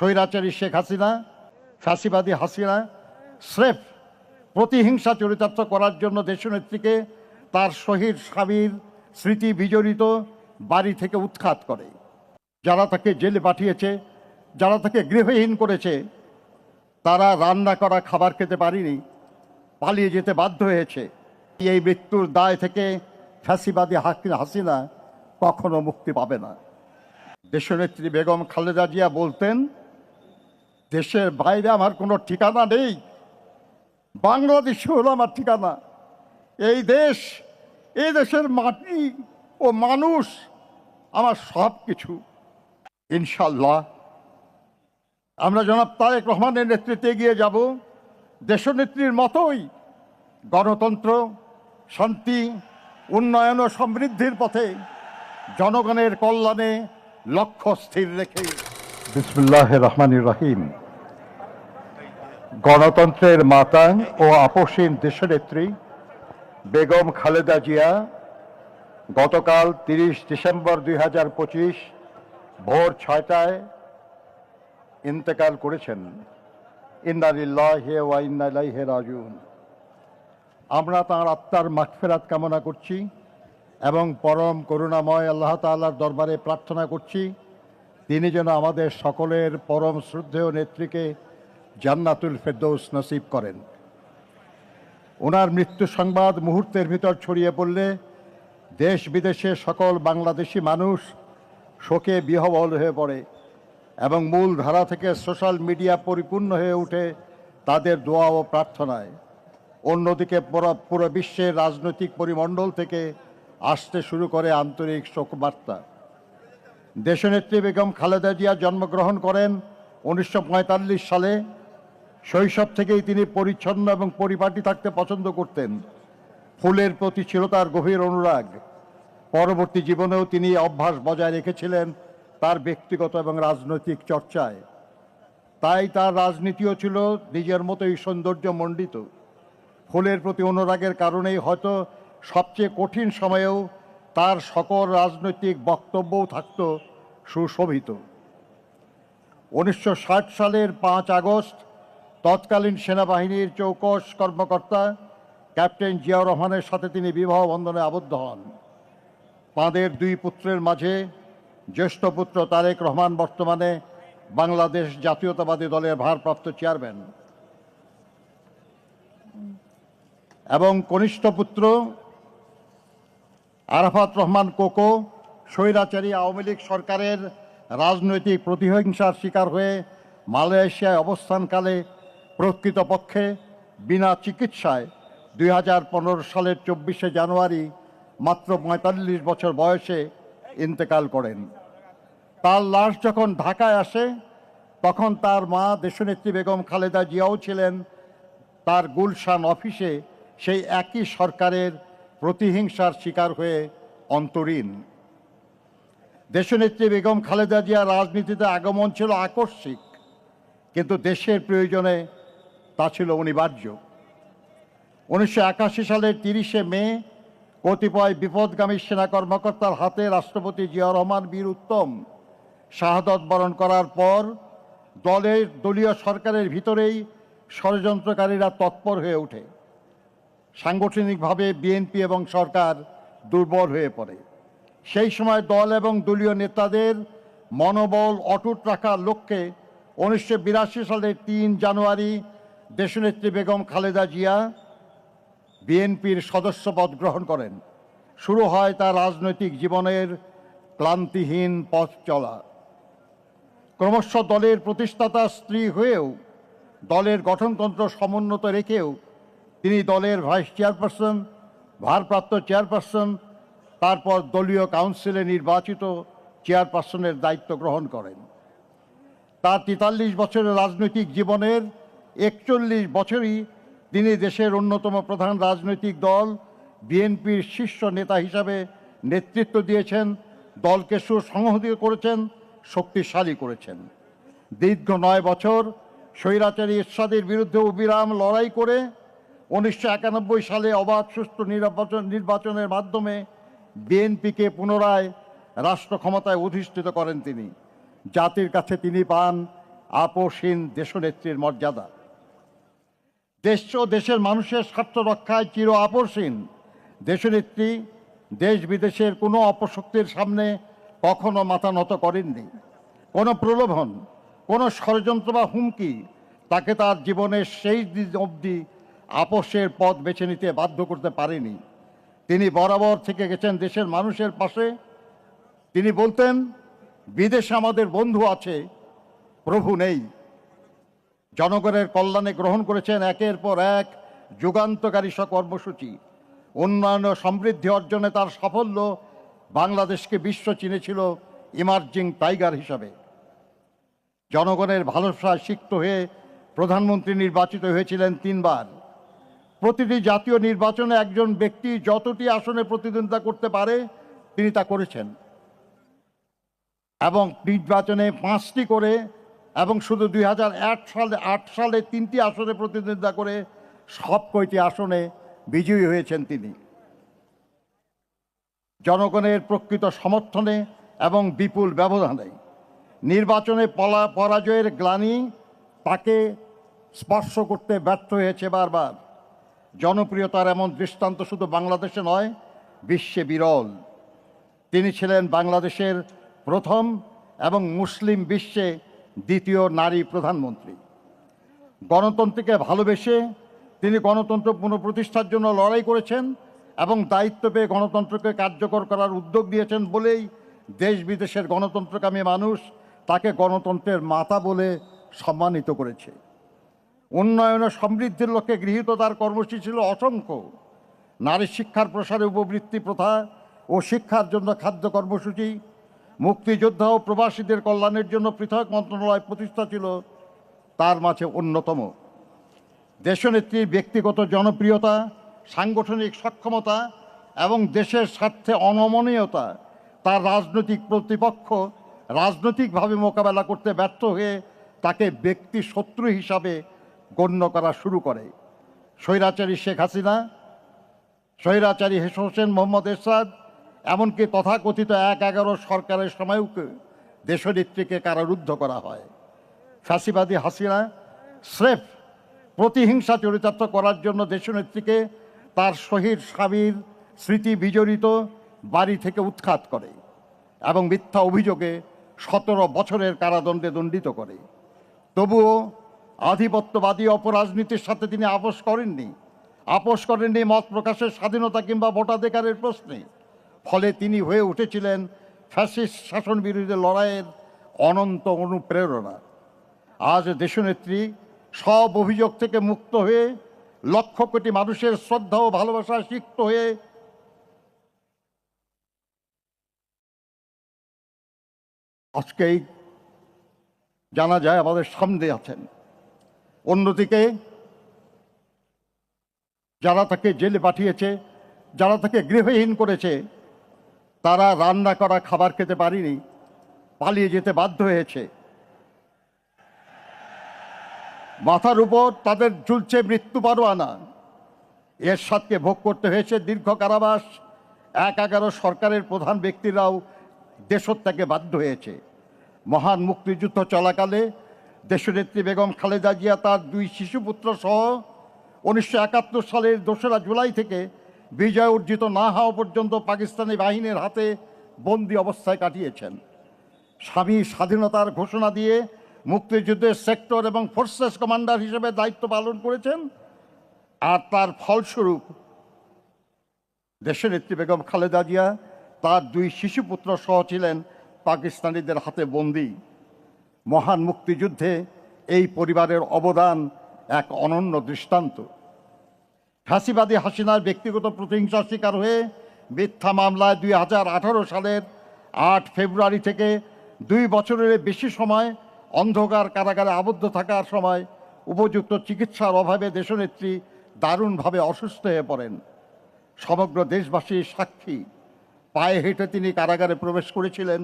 স্বৈরাচারী শেখ হাসিনা, ফ্যাসিবাদী হাসিনা স্রেফ প্রতিহিংসা চরিতার্থ করার জন্য দেশনেত্রীকে তার শহীদ স্বামীর স্মৃতি বিজড়িত বাড়ি থেকে উৎখাত করে। যারা তাকে জেলে পাঠিয়েছে, যারা তাকে গৃহহীন করেছে, তারা রান্না করা খাবার খেতে পারেনি, পালিয়ে যেতে বাধ্য হয়েছে। এই মৃত্যুর দায় থেকে ফ্যাসিবাদী হাসিনা কখনো মুক্তি পাবে না। দেশনেত্রী বেগম খালেদা জিয়া বলতেন, দেশের বাইরে আমার কোনো ঠিকানা নেই, বাংলাদেশ হলো আমার ঠিকানা। এই দেশ, এই দেশের মাটি ও মানুষ আমার সব কিছু। ইনশাল্লাহ আমরা জনাব তারেক রহমানের নেতৃত্বে এগিয়ে যাব দেশনেত্রীর মতোই গণতন্ত্র, শান্তি, উন্নয়ন ও সমৃদ্ধির পথে জনগণের কল্যাণে লক্ষ্য স্থির রেখে। বিসমিল্লাহির রহমানির রহিম। গণতন্ত্রের মাতা ও আপসীন দেশনেত্রী বেগম খালেদা জিয়া গতকাল 30 ডিসেম্বর 2025 ভোর 6টায় ইন্তেকাল করেছেন। ইন্না লিল্লাহি ওয়া ইন্না ইলাইহি রাজিউন। আমরা তাঁর আত্মার মাগফিরাত কামনা করছি এবং পরম করুণাময় আল্লাহ তাআলার দরবারে প্রার্থনা করছি তিনি যেন আমাদের সকলের পরম শ্রদ্ধেয় নেত্রীকে জান্নাতুল ফেরদৌস নসিব করেন। ওনার মৃত্যু সংবাদ মুহূর্তের ভিতর ছড়িয়ে পড়লে দেশ বিদেশে সকল বাংলাদেশি মানুষ শোকে বিহ্বল হয়ে পড়ে এবং মূল ধারা থেকে সোশ্যাল মিডিয়া পরিপূর্ণ হয়ে ওঠে তাদের দোয়া ও প্রার্থনায়। অন্যদিকে পুরো বিশ্বের রাজনৈতিক পরিমণ্ডল থেকে আসতে শুরু করে আন্তরিক শোকবার্তা। দেশনেত্রী বেগম খালেদা জিয়া জন্মগ্রহণ করেন 1945 সালে। শৈশব থেকেই তিনি পরিচ্ছন্ন এবং পরিপাটি থাকতে পছন্দ করতেন। ফুলের প্রতি ছিল তার গভীর অনুরাগ। পরবর্তী জীবনেও তিনি অভ্যাস বজায় রেখেছিলেন তার ব্যক্তিগত এবং রাজনৈতিক চর্চায়। তাই তার রাজনীতিও ছিল নিজের মতোই সৌন্দর্যমণ্ডিত। ফুলের প্রতি অনুরাগের কারণেই হয়তো সবচেয়ে কঠিন সময়েও তার সকল রাজনৈতিক বক্তব্যও থাকত সুশোভিত। 1960 সালের 5 আগস্ট তৎকালীন সেনাবাহিনীর চৌকস কর্মকর্তা ক্যাপ্টেন জিয়াউর রহমানের সাথে তিনি বিবাহ বন্ধনে আবদ্ধ হন। তাঁদের 2 পুত্রের মাঝে জ্যেষ্ঠ পুত্র তারেক রহমান বর্তমানে বাংলাদেশ জাতীয়তাবাদী দলের ভারপ্রাপ্ত চেয়ারম্যান এবং কনিষ্ঠ পুত্র আরাফাত রহমান কোকো স্বৈরাচারী আওয়ামী লীগ সরকারের রাজনৈতিক প্রতিহিংসার শিকার হয়ে মালয়েশিয়ায় অবস্থানকালে প্রকৃতপক্ষে বিনা চিকিৎসায় 2015 সালের 24শে জানুয়ারি মাত্র 45 বছর বয়সে ইন্তেকাল করেন। তার লাশ যখন ঢাকায় আসে তখন তার মা দেশনেত্রী বেগম খালেদা জিয়াও ছিলেন তার গুলশান অফিসে সেই একই সরকারের প্রতিহিংসার শিকার হয়ে অন্তরীণ। দেশনেত্রী বেগম খালেদা জিয়ার রাজনীতিতে আগমন ছিল আকস্মিক, কিন্তু দেশের প্রয়োজনে তা ছিল অনিবার্য। 1981 সালের 30শে মে কতিপয় বিপদগামী সেনা কর্মকর্তার হাতে রাষ্ট্রপতি জিয়াউর রহমান বীর উত্তম শাহাদত বরণ করার পর দলীয় সরকারের ভিতরেই ষড়যন্ত্রকারীরা তৎপর হয়ে ওঠে। সাংগঠনিকভাবে বিএনপি এবং সরকার দুর্বল হয়ে পড়ে। সেই সময় দল এবং দলীয় নেতাদের মনোবল অটুট রাখার লক্ষ্যে 1982 সালের 3 জানুয়ারি দেশনেত্রী বেগম খালেদা জিয়া বিএনপির সদস্যপদ গ্রহণ করেন। শুরু হয় তার রাজনৈতিক জীবনের ক্লান্তিহীন পথ চলা। ক্রমশ দলের প্রতিষ্ঠাতা স্ত্রী হয়েও দলের গঠনতন্ত্র সমুন্নত রেখেও তিনি দলের ভাইস চেয়ারপারসন, ভারপ্রাপ্ত চেয়ারপারসন, তারপর দলীয় কাউন্সিলে নির্বাচিত চেয়ারপারসনের দায়িত্ব গ্রহণ করেন। তার 43 বছরের রাজনৈতিক জীবনের 41 বছরই তিনি দেশের অন্যতম প্রধান রাজনৈতিক দল বিএনপির শীর্ষ নেতা হিসাবে নেতৃত্ব দিয়েছেন, দলকে সুসংহত করেছেন, শক্তিশালী করেছেন। দীর্ঘ 9 বছর স্বৈরাচারী এরশাদের বিরুদ্ধে অবিরাম লড়াই করে 1991 সালে অবাধ সুষ্ঠু নির্বাচনের মাধ্যমে বিএনপিকে পুনরায় রাষ্ট্র ক্ষমতায় অধিষ্ঠিত করেন তিনি। জাতির কাছে তিনি পান আপোষহীন দেশনেত্রীর মর্যাদা। দেশ ও দেশের মানুষের স্বার্থ রক্ষায় চির আপোষহীন দেশনেত্রী দেশ বিদেশের কোনো অপশক্তির সামনে কখনো মাথা নত করেননি। কোনো প্রলোভন, কোনো ষড়যন্ত্র বা হুমকি তাকে তার জীবনের শেষ দিন অবধি আপোষের পথ বেছে নিতে বাধ্য করতে পারেনি। তিনি বরাবর থেকে গেছেন দেশের মানুষের পাশে। তিনি বলতেন, বিদেশে আমাদের বন্ধু আছে, প্রভু নেই। জনগণের কল্যাণে গ্রহণ করেছেন একের পর এক যুগান্তকারী সব কর্মসূচি। উন্নয়ন ও সমৃদ্ধি অর্জনে তার সাফল্য বাংলাদেশকে বিশ্ব চিনেছিল ইমার্জিং টাইগার হিসাবে। জনগণের ভালোবাসায় সিক্ত হয়ে প্রধানমন্ত্রী নির্বাচিত হয়েছিলেন 3 বার। প্রতিটি জাতীয় নির্বাচনে একজন ব্যক্তি যতটি আসনে প্রতিদ্বন্দ্বিতা করতে পারে তিনি তা করেছেন, এবং নির্বাচনে 5টি করে, এবং শুধু 2008 সালে 3টি আসনে প্রতিদ্বন্দ্বিতা করে সব কয়টি আসনে বিজয়ী হয়েছেন তিনি। জনগণের প্রকৃত সমর্থনে এবং বিপুল ব্যবধানে নির্বাচনে পরাজয়ের গ্লানি তাকে স্পর্শ করতে ব্যর্থ হয়েছে বারবার। জনপ্রিয়তার এমন দৃষ্টান্ত শুধু বাংলাদেশে নয়, বিশ্বে বিরল। তিনি ছিলেন বাংলাদেশের প্রথম এবং মুসলিম বিশ্বে দ্বিতীয় নারী প্রধানমন্ত্রী। গণতন্ত্রকে ভালোবেসে তিনি গণতন্ত্র পুনঃপ্রতিষ্ঠার জন্য লড়াই করেছেন এবং দায়িত্ব পেয়ে গণতন্ত্রকে কার্যকর করার উদ্যোগ দিয়েছেন বলেই দেশ বিদেশের গণতন্ত্রকামী মানুষ তাকে গণতন্ত্রের মাতা বলে সম্মানিত করেছে। উন্নয়ন ও সমৃদ্ধির লক্ষ্যে গৃহীত তার কর্মসূচি ছিল অসংখ্য। নারী শিক্ষার প্রসারে উপবৃত্তি প্রথা ও শিক্ষার জন্য খাদ্য কর্মসূচি, মুক্তিযোদ্ধা ও প্রবাসীদের কল্যাণের জন্য পৃথক মন্ত্রণালয় প্রতিষ্ঠা ছিল তার মাঝে অন্যতম। দেশনেত্রীর ব্যক্তিগত জনপ্রিয়তা, সাংগঠনিক সক্ষমতা এবং দেশের স্বার্থে অনমনীয়তা তার রাজনৈতিক প্রতিপক্ষ রাজনৈতিকভাবে মোকাবেলা করতে ব্যর্থ হয়ে তাকে ব্যক্তি শত্রু হিসাবে গণ্য করা শুরু করে। স্বৈরাচারী শেখ হাসিনা, স্বৈরাচারী হোসেন মোহাম্মদ এরশাদ, এমনকি তথাকথিত ১/১১ সরকারের সময়ও দেশনেত্রীকে কারারুদ্ধ করা হয়। ফ্যাসিবাদী হাসিনা স্রেফ প্রতিহিংসা চরিতার্থ করার জন্য দেশনেত্রীকে তার শহীদ স্বামীর স্মৃতি বিজড়িত বাড়ি থেকে উৎখাত করে এবং মিথ্যা অভিযোগে 17 বছরের কারাদণ্ডে দণ্ডিত করে। তবুও আধিপত্যবাদী অপরাজনীতির সাথে তিনি আপোষ করেননি মত প্রকাশের স্বাধীনতা কিংবা ভোটাধিকারের প্রশ্নে। ফলে তিনি হয়ে উঠেছিলেন ফ্যাসিস্ট শাসন বিরোধী লড়াইয়ের অনন্ত অনুপ্রেরণা। আজ দেশনেত্রী সব অভিযোগ থেকে মুক্ত হয়ে লক্ষ কোটি মানুষের শ্রদ্ধা ও ভালোবাসায় সিক্ত হয়ে আজকেই জানা যায় আমাদের সামনে আছেন। অন্যদিকে যারা তাকে জেলে পাঠিয়েছে, যারা তাকে গৃহহীন করেছে, তারা রান্না করা খাবার খেতে পারেনি, পালিয়ে যেতে বাধ্য হয়েছে। মাথার উপর তাদের ঝুলছে মৃত্যু পরোয়ানা। এরশাদকে ভোগ করতে হয়েছে দীর্ঘ কারাবাস। ১/১১ সরকারের প্রধান ব্যক্তিরাও দেশত্যাগে বাধ্য হয়েছে। মহান মুক্তিযুদ্ধ চলাকালে দেশনেত্রী বেগম খালেদা জিয়া তার 2 শিশুপুত্র সহ 1971 সালের 2রা জুলাই থেকে বিজয় অর্জিত না হওয়া পর্যন্ত পাকিস্তানি বাহিনীর হাতে বন্দি অবস্থায় কাটিয়েছেন। স্বামী স্বাধীনতার ঘোষণা দিয়ে মুক্তিযুদ্ধের সেক্টর এবং ফোর্সেস কমান্ডার হিসেবে দায়িত্ব পালন করেছেন। আর তার ফলস্বরূপ দেশনেত্রী বেগম খালেদা জিয়া তার 2 শিশুপুত্র সহ ছিলেন পাকিস্তানিদের হাতে বন্দী। মহান মুক্তিযুদ্ধে এই পরিবারের অবদান এক অনন্য দৃষ্টান্ত। ফ্যাসিবাদী হাসিনার ব্যক্তিগত প্রতিহিংসার শিকার হয়ে মিথ্যা মামলায় 2018 সালের 8 ফেব্রুয়ারি থেকে 2 বছরের বেশি সময় অন্ধকার কারাগারে আবদ্ধ থাকার সময় উপযুক্ত চিকিৎসার অভাবে দেশনেত্রী দারুণভাবে অসুস্থ হয়ে পড়েন। সমগ্র দেশবাসীর সাক্ষী। পায়ে হেঁটে তিনি কারাগারে প্রবেশ করেছিলেন,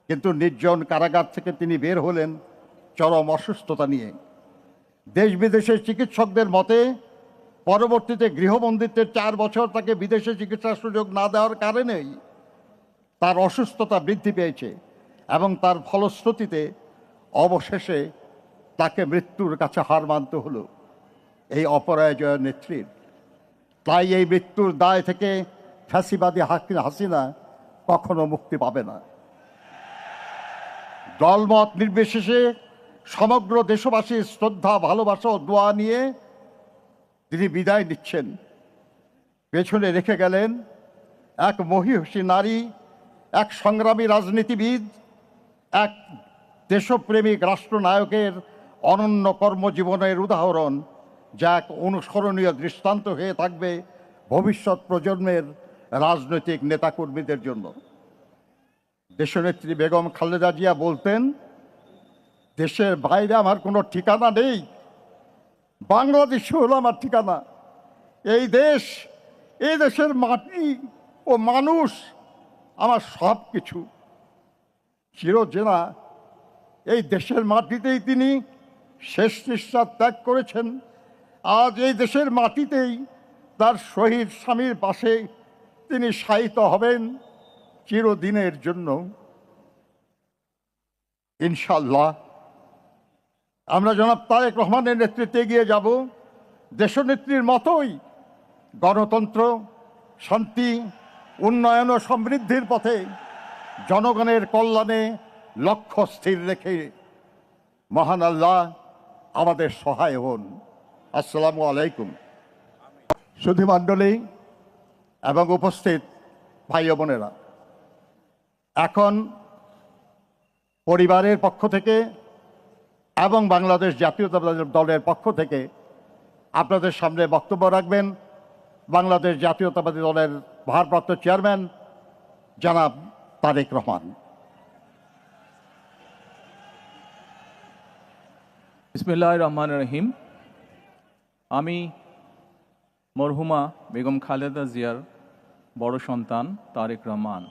কিন্তু নির্জন কারাগার থেকে তিনি বের হলেন চরম অসুস্থতা নিয়ে। দেশ বিদেশের চিকিৎসকদের মতে পরবর্তীতে গৃহবন্দিত্বের 4 বছর তাকে বিদেশে চিকিৎসার সুযোগ না দেওয়ার কারণেই তার অসুস্থতা বৃদ্ধি পেয়েছে এবং তার ফলশ্রুতিতে অবশেষে তাকে মৃত্যুর কাছে হার মানতে হলো এই অপরাজয় নেত্রীর। তাই এই মৃত্যুর দায় থেকে ফ্যাসিবাদী হাসিনা কখনো মুক্তি পাবে না। দলমত নির্বিশেষে সমগ্র দেশবাসীর শ্রদ্ধা, ভালোবাসা ও দোয়া নিয়ে তিনি বিদায় নিচ্ছেন। পেছনে রেখে গেলেন এক মহিষী নারী, এক সংগ্রামী রাজনীতিবিদ, এক দেশপ্রেমিক রাষ্ট্রনায়কের অনন্য কর্মজীবনের উদাহরণ, যা এক অনুসরণীয় দৃষ্টান্ত হয়ে থাকবে ভবিষ্যৎ প্রজন্মের রাজনৈতিক নেতাকর্মীদের জন্য। দেশনেত্রী বেগম খালেদা জিয়া বলতেন, দেশের বাইরে আমার কোনো ঠিকানা নেই, বাংলাদেশ হলো আমার ঠিকানা। এই দেশ, এই দেশের মাটি ও মানুষ আমার সব কিছু। চিরচেনা এই দেশের মাটিতেই তিনি শেষ নিঃশ্বাস ত্যাগ করেছেন। আজ এই দেশের মাটিতেই তার শহীদ স্বামীর পাশে তিনি শায়িত হবেন চিরদিনের জন্য, ইনশাআল্লাহ। আমরা জনাব তারেক রহমানের নেতৃত্বে এগিয়ে যাব দেশনেত্রীর মতোই গণতন্ত্র, শান্তি, উন্নয়ন ও সমৃদ্ধির পথে, জনগণের কল্যাণে লক্ষ্য স্থির রেখে। মহান আল্লাহ আমাদের সহায় হন। আসসালামু আলাইকুম। সুধীমণ্ডলী এবং উপস্থিত ভাই ও বোনেরা, এখন পরিবারের পক্ষ থেকে এবং বাংলাদেশ জাতীয়তাবাদী দলের পক্ষ থেকে আপনাদের সামনে বক্তব্য রাখবেন বাংলাদেশ জাতীয়তাবাদী দলের ভারপ্রাপ্ত চেয়ারম্যান জনাব তারেক রহমান। বিসমিল্লাহির রহমানির রহিম। আমি মরহুমা বেগম খালেদা জিয়ার বড় সন্তান তারেক রহমান।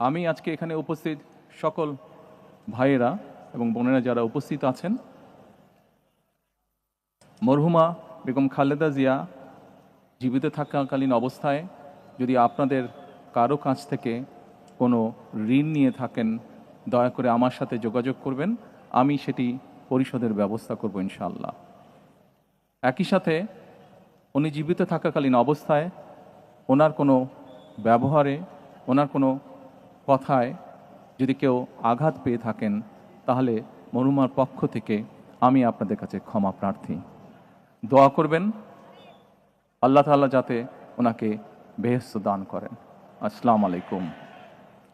আমি আজকে এখানে উপস্থিত সকল ভাইয়েরা এবং বোনেরা যারা উপস্থিত আছেন, মরহুমা বেগম খালেদা জিয়া জীবিত থাকাকালীন অবস্থায় যদি আপনাদের কারো কাছ থেকে কোনো ঋণ নিয়ে থাকেন, দয়া করে আমার সাথে যোগাযোগ করবেন, আমি সেটি পরিশোধের ব্যবস্থা করব ইনশাআল্লাহ। একই সাথে উনি জীবিত থাকাকালীন অবস্থায় ওনার কোনো ব্যবহারে, ওনার কোনো কথায় যদি কেউ আঘাত পেয়ে থাকেন, তাহলে মরহুমার পক্ষ থেকে আমি আপনাদের কাছে ক্ষমা প্রার্থী। দোয়া করবেন আল্লাহ তাআলা যাতে ওনাকে বেহেশত দান করেন। আসসালামু আলাইকুম।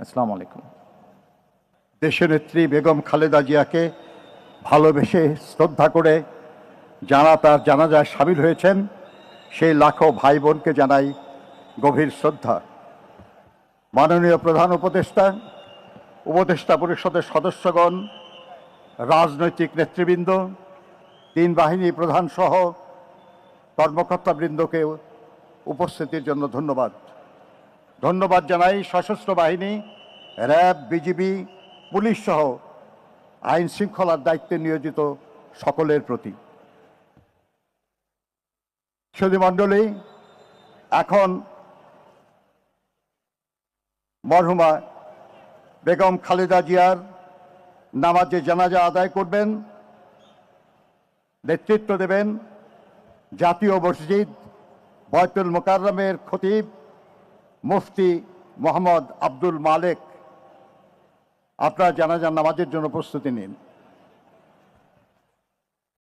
আসসালামু আলাইকুম। দেশনেত্রী বেগম খালেদা জিয়াকে ভালোবেসে শ্রদ্ধা করে যারা তার জানাজায় সামিল হয়েছেন, সেই লাখো ভাই বোনকে জানাই গভীর শ্রদ্ধা। মাননীয় প্রধান উপদেষ্টা, উপদেষ্টা পরিষদের সদস্যগণ, রাজনৈতিক নেতৃবৃন্দ, তিন বাহিনী প্রধান সহ কর্মকর্তাবৃন্দকে উপস্থিতির জন্য ধন্যবাদ। ধন্যবাদ জানাই সশস্ত্র বাহিনী, র্যাব, বিজিবি, পুলিশ সহ আইন শৃঙ্খলার দায়িত্বে নিয়োজিত সকলের প্রতি। সুধীমণ্ডলী, এখন মরহুমা বেগম খালেদা জিয়ার নামাজে জানাজা আদায় করবেন, নেতৃত্ব দেবেন জাতীয় মসজিদ বয়তুল মোকাররমের খতিব মুফতি মোহাম্মদ আব্দুল মালেক। আপনারা জানাজার নামাজের জন্য প্রস্তুতি নিন।